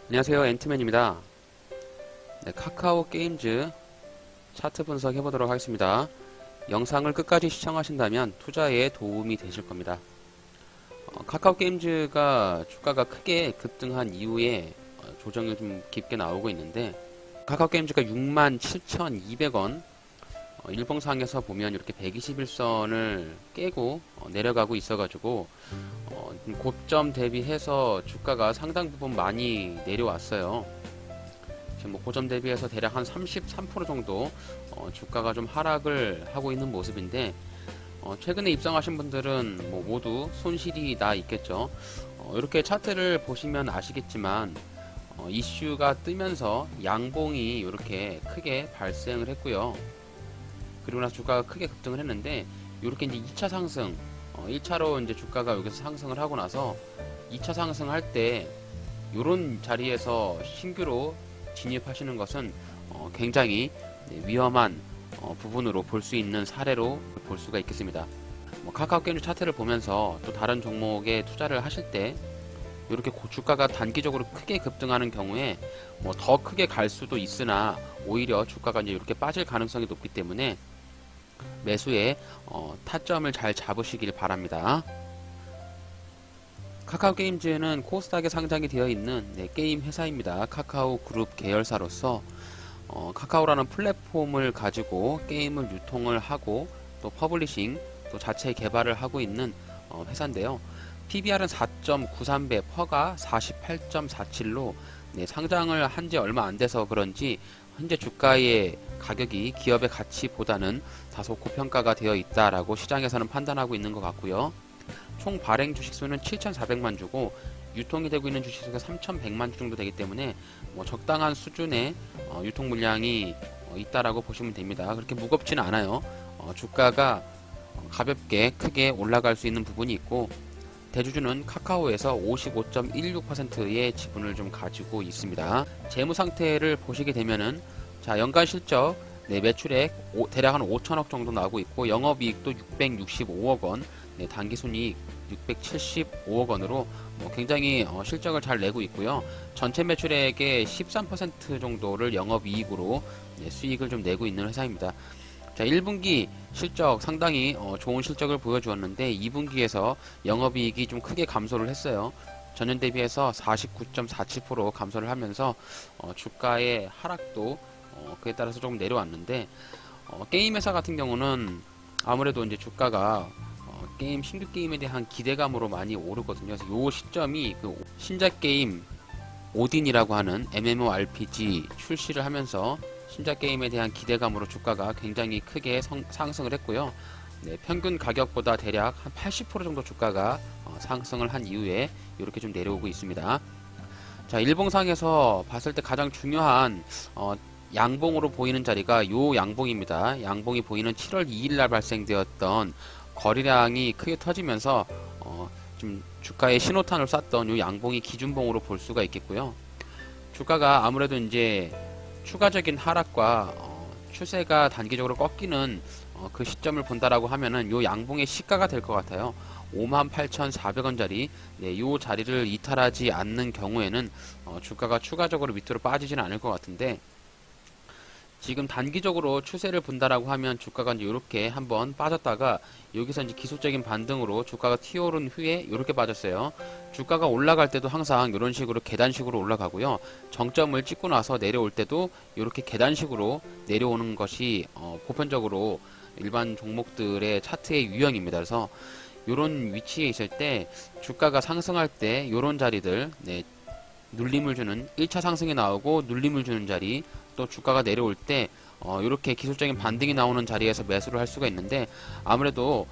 안녕하세요, 앤트맨입니다. 네, 카카오 게임즈 차트 분석 해보도록 하겠습니다. 영상을 끝까지 시청하신다면 투자에 도움이 되실 겁니다. 카카오 게임즈가 주가가 크게 급등한 이후에 조정이 좀 깊게 나오고 있는데, 카카오 게임즈가 67,200원 일봉상에서 보면 이렇게 121선을 깨고 내려가고 있어가지고 고점 대비해서 주가가 상당 부분 많이 내려왔어요. 지금 뭐 고점 대비해서 대략 한 33% 정도 주가가 좀 하락을 하고 있는 모습인데, 최근에 입성하신 분들은 뭐 모두 손실이 나 있겠죠. 이렇게 차트를 보시면 아시겠지만 이슈가 뜨면서 양봉이 이렇게 크게 발생을 했고요. 그리고 나서 주가가 크게 급등을 했는데, 이렇게 이제 2차 상승, 1차로 이제 주가가 여기서 상승을 하고 나서 2차 상승할 때 이런 자리에서 신규로 진입하시는 것은 굉장히 위험한 부분으로 볼 수 있는 사례로 볼 수가 있겠습니다. 카카오 게임 차트를 보면서 또 다른 종목에 투자를 하실 때 이렇게 주가가 단기적으로 크게 급등하는 경우에 더 크게 갈 수도 있으나, 오히려 주가가 이제 이렇게 빠질 가능성이 높기 때문에 매수에 타점을 잘 잡으시길 바랍니다. 카카오 게임즈는 코스닥에 상장이 되어 있는 게임 회사입니다. 카카오 그룹 계열사로서 카카오라는 플랫폼을 가지고 게임을 유통을 하고 또 퍼블리싱, 또 자체 개발을 하고 있는 회사인데요. PBR은 4.93배, 퍼가 48.47로 상장을 한 지 얼마 안 돼서 그런지 현재 주가의 가격이 기업의 가치보다는 다소 고평가가 되어 있다라고 시장에서는 판단하고 있는 것 같고요. 총 발행 주식수는 7,400만 주고 유통이 되고 있는 주식수가 3,100만 주 정도 되기 때문에 적당한 수준의 유통 물량이 있다라고 보시면 됩니다. 그렇게 무겁지는 않아요. 주가가 가볍게 크게 올라갈 수 있는 부분이 있고, 대주주는 카카오에서 55.16%의 지분을 좀 가지고 있습니다. 재무 상태를 보시게 되면은, 자, 연간 실적, 매출액 대략 한 5천억 정도 나오고 있고, 영업이익도 665억 원, 당기순이익 675억 원으로 굉장히 실적을 잘 내고 있고요. 전체 매출액의 13% 정도를 영업이익으로 수익을 좀 내고 있는 회사입니다. 자, 1분기 실적 상당히 좋은 실적을 보여주었는데, 2분기에서 영업이익이 좀 크게 감소를 했어요. 전년 대비해서 49.47% 감소를 하면서 주가의 하락도 그에 따라서 조금 내려왔는데, 게임 회사 같은 경우는 아무래도 이제 주가가 게임 신규 게임에 대한 기대감으로 많이 오르거든요. 그래서 요 시점이 그 신작 게임 오딘이라고 하는 MMORPG 출시를 하면서 신작 게임에 대한 기대감으로 주가가 굉장히 크게 상승을 했고요. 평균 가격보다 대략 한 80% 정도 주가가 상승을 한 이후에 이렇게 좀 내려오고 있습니다. 자, 일봉상에서 봤을 때 가장 중요한 양봉으로 보이는 자리가 요 양봉입니다. 양봉이 보이는 7월 2일날 발생되었던 거래량이 크게 터지면서 좀 주가에 신호탄을 쐈던 요 양봉이 기준봉으로 볼 수가 있겠고요. 주가가 아무래도 이제 추가적인 하락과 추세가 단기적으로 꺾이는 그 시점을 본다라고 하면은 요 양봉의 시가가 될 것 같아요. 58,400원짜리 요 자리를 이탈하지 않는 경우에는 주가가 추가적으로 밑으로 빠지지는 않을 것 같은데, 지금 단기적으로 추세를 본다라고 하면 주가가 이제 이렇게 한번 빠졌다가 여기서 이제 기술적인 반등으로 주가가 튀어오른 후에 이렇게 빠졌어요. 주가가 올라갈 때도 항상 이런 식으로 계단식으로 올라가고요. 정점을 찍고 나서 내려올 때도 이렇게 계단식으로 내려오는 것이 보편적으로 일반 종목들의 차트의 유형입니다. 그래서 이런 위치에 있을 때 주가가 상승할 때 이런 자리들, 눌림을 주는 1차 상승이 나오고 눌림을 주는 자리, 또 주가가 내려올 때 이렇게 기술적인 반등이 나오는 자리에서 매수를 할 수가 있는데, 아무래도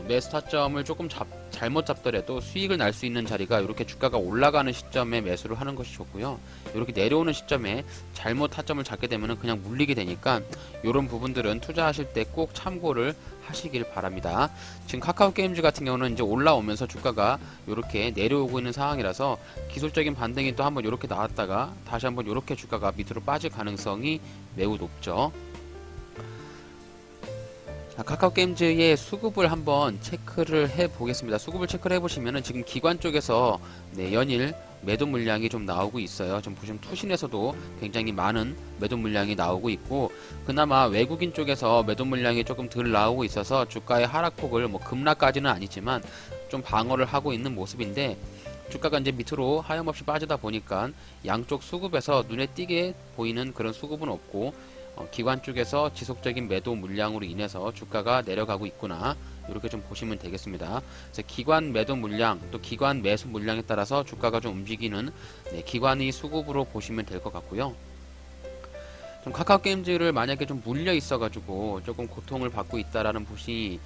매수 타점을 조금 잘못 잡더라도 수익을 날 수 있는 자리가 이렇게 주가가 올라가는 시점에 매수를 하는 것이 좋고요. 이렇게 내려오는 시점에 잘못 타점을 잡게 되면 그냥 물리게 되니까 이런 부분들은 투자하실 때 꼭 참고를 하시길 바랍니다. 지금 카카오 게임즈 같은 경우는 이제 올라오면서 주가가 이렇게 내려오고 있는 상황이라서 기술적인 반등이 또 한번 이렇게 나왔다가 다시 한번 이렇게 주가가 밑으로 빠질 가능성이 매우 높죠. 자, 카카오게임즈의 수급을 한번 체크를 해 보겠습니다. 수급을 체크를 해 보시면은 지금 기관 쪽에서 네, 연일 매도 물량이 좀 나오고 있어요. 좀 보시면 투신에서도 굉장히 많은 매도 물량이 나오고 있고, 그나마 외국인 쪽에서 매도 물량이 조금 덜 나오고 있어서 주가의 하락폭을 뭐 급락까지는 아니지만 좀 방어를 하고 있는 모습인데, 주가가 이제 밑으로 하염없이 빠지다 보니까 양쪽 수급에서 눈에 띄게 보이는 그런 수급은 없고, 기관 쪽에서 지속적인 매도 물량으로 인해서 주가가 내려가고 있구나, 이렇게 좀 보시면 되겠습니다. 그래서 기관 매도 물량 또 기관 매수 물량에 따라서 주가가 좀 움직이는, 네, 기관의 수급으로 보시면 될 것 같고요. 좀 카카오게임즈를 만약에 좀 물려 있어가지고 조금 고통을 받고 있다라는 분이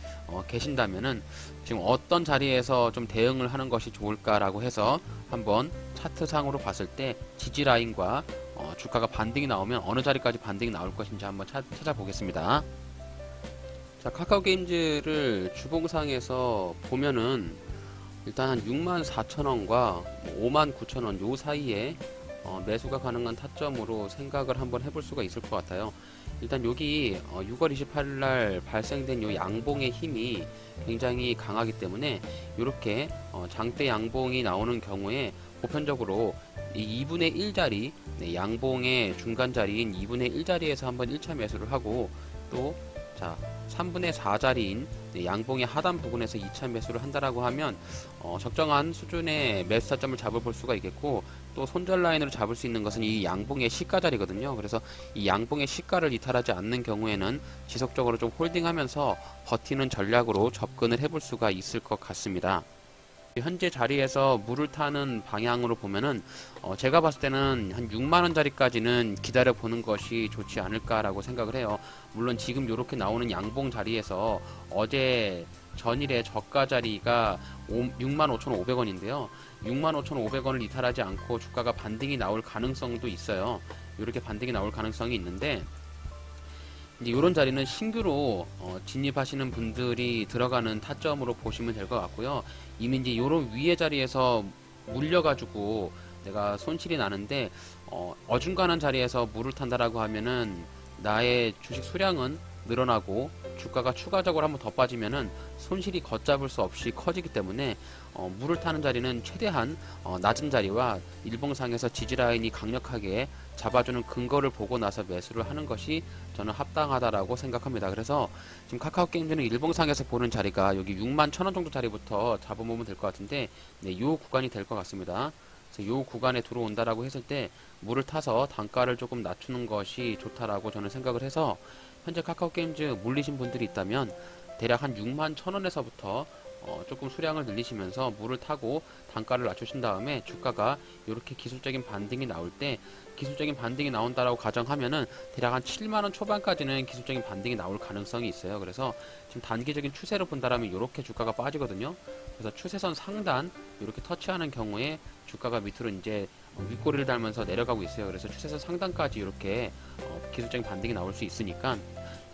계신다면은 지금 어떤 자리에서 좀 대응을 하는 것이 좋을까라고 해서 한번 차트상으로 봤을 때 지지라인과 주가가 반등이 나오면 어느 자리까지 반등이 나올 것인지 한번 찾아보겠습니다. 자, 카카오게임즈를 주봉상에서 보면은 일단 한 64,000원과 59,000원 요 사이에 매수가 가능한 타점으로 생각을 한번 해볼 수가 있을 것 같아요. 일단 여기 6월 28일 발생된 요 양봉의 힘이 굉장히 강하기 때문에 이렇게 장대 양봉이 나오는 경우에 보편적으로 이 2분의 1 자리, 네, 양봉의 중간 자리인 2분의 1 자리에서 한번 1차 매수를 하고, 또 자 3분의 4 자리인 양봉의 하단 부분에서 2차 매수를 한다라고 하면 적정한 수준의 매수 타점을 잡아볼 수가 있겠고, 또 손절 라인으로 잡을 수 있는 것은 이 양봉의 시가 자리거든요. 그래서 이 양봉의 시가를 이탈하지 않는 경우에는 지속적으로 좀 홀딩하면서 버티는 전략으로 접근을 해볼 수가 있을 것 같습니다. 현재 자리에서 물을 타는 방향으로 보면은 제가 봤을 때는 한 6만원 자리까지는 기다려 보는 것이 좋지 않을까라고 생각을 해요. 물론 지금 이렇게 나오는 양봉 자리에서 어제 전일의 저가 자리가 65,500원인데요 65,500원을 이탈하지 않고 주가가 반등이 나올 가능성도 있어요. 이렇게 반등이 나올 가능성이 있는데, 이제 이런 자리는 신규로 진입하시는 분들이 들어가는 타점으로 보시면 될 것 같고요. 이미 이제 이런 위에 자리에서 물려가지고 내가 손실이 나는데 어중간한 자리에서 물을 탄다라고 하면은 나의 주식 수량은 늘어나고 주가가 추가적으로 한번 더 빠지면은 손실이 걷잡을 수 없이 커지기 때문에 물을 타는 자리는 최대한 낮은 자리와 일봉상에서 지지라인이 강력하게 잡아주는 근거를 보고 나서 매수를 하는 것이 저는 합당하다라고 생각합니다. 그래서 지금 카카오게임즈는 일봉상에서 보는 자리가 여기 61,000원 정도 자리부터 잡아보면 될 것 같은데, 네, 요 구간이 될 것 같습니다. 그래서 요 구간에 들어온다라고 했을 때 물을 타서 단가를 조금 낮추는 것이 좋다라고 저는 생각을 해서, 현재 카카오게임즈 물리신 분들이 있다면 대략 한 61,000원에서부터 조금 수량을 늘리시면서 물을 타고 단가를 낮추신 다음에 주가가 이렇게 기술적인 반등이 나올 때, 기술적인 반등이 나온다라고 가정하면은 대략 한 7만원 초반까지는 기술적인 반등이 나올 가능성이 있어요. 그래서 지금 단기적인 추세로 본다라면 이렇게 주가가 빠지거든요. 그래서 추세선 상단 이렇게 터치하는 경우에 주가가 밑으로 이제 윗꼬리를 달면서 내려가고 있어요. 그래서 추세선 상단까지 이렇게 기술적인 반등이 나올 수 있으니까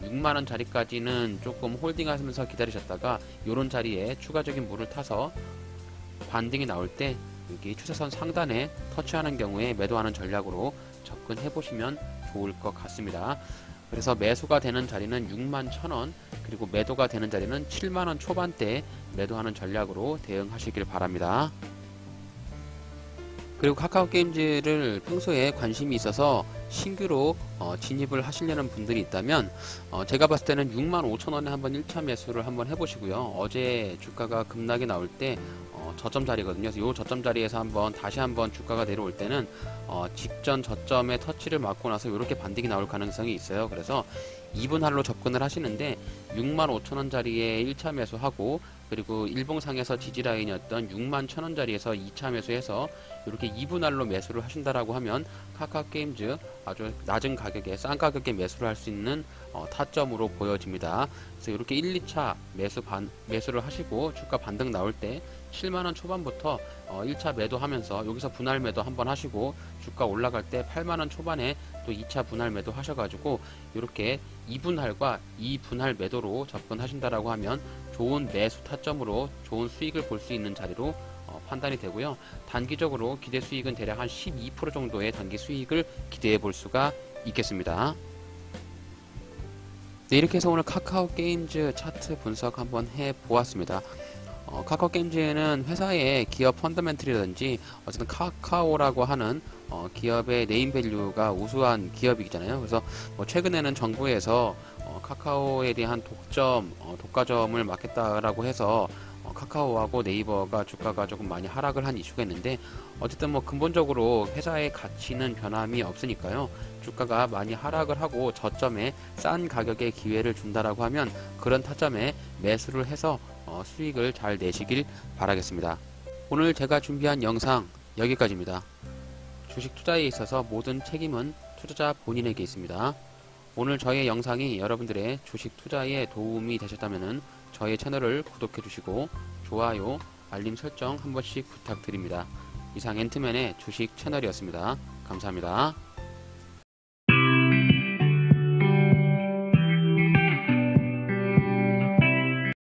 6만원 자리까지는 조금 홀딩하면서 기다리셨다가 이런 자리에 추가적인 물을 타서 반등이 나올 때 여기 추세선 상단에 터치하는 경우에 매도하는 전략으로 접근해 보시면 좋을 것 같습니다. 그래서 매수가 되는 자리는 61,000원, 그리고 매도가 되는 자리는 7만원 초반대에 매도하는 전략으로 대응하시길 바랍니다. 그리고 카카오게임즈를 평소에 관심이 있어서 신규로 진입을 하시려는 분들이 있다면 제가 봤을 때는 65,000원에 한번 1차 매수를 한번 해보시고요. 어제 주가가 급락이 나올 때 저점 자리거든요. 그래서 이 저점 자리에서 다시 한번 주가가 내려올 때는 직전 저점에 터치를 맞고 나서 이렇게 반등이 나올 가능성이 있어요. 그래서 2분할로 접근을 하시는데 65,000원 자리에 1차 매수하고, 그리고 일봉상에서 지지라인이었던 61,000원 자리에서 2차 매수해서 이렇게 2분할로 매수를 하신다라고 하면 카카오게임즈 아주 낮은 가격에 싼 가격에 매수를 할 수 있는 타점으로 보여집니다. 그래서 이렇게 1, 2차 매수를 하시고 주가 반등 나올 때 7만원 초반부터 1차 매도하면서 여기서 분할 매도 한번 하시고, 주가 올라갈 때 8만원 초반에 또 2차 분할 매도 하셔가지고 이렇게 2분할과 2분할 매도로 접근하신다라고 하면 좋은 매수 타점으로 좋은 수익을 볼 수 있는 자리로 판단이 되고요. 단기적으로 기대 수익은 대략 한 12% 정도의 단기 수익을 기대해 볼 수가 있겠습니다. 네, 이렇게 해서 오늘 카카오 게임즈 차트 분석 한번 해보았습니다. 카카오 게임즈에는 회사의 기업 펀더멘틀이라든지 어쨌든 카카오라고 하는 기업의 네임밸류가 우수한 기업이잖아요. 그래서 뭐 최근에는 정부에서 카카오에 대한 독과점을 막겠다라고 해서 카카오하고 네이버가 주가가 조금 많이 하락을 한 이슈가 있는데, 어쨌든 뭐 근본적으로 회사의 가치는 변함이 없으니까요. 주가가 많이 하락을 하고 저점에 싼 가격의 기회를 준다라고 하면 그런 타점에 매수를 해서 수익을 잘 내시길 바라겠습니다. 오늘 제가 준비한 영상 여기까지입니다. 주식 투자에 있어서 모든 책임은 투자자 본인에게 있습니다. 오늘 저의 영상이 여러분들의 주식 투자에 도움이 되셨다면 저의 채널을 구독해 주시고 좋아요, 알림 설정 한 번씩 부탁드립니다. 이상 앤트맨의 주식 채널이었습니다. 감사합니다.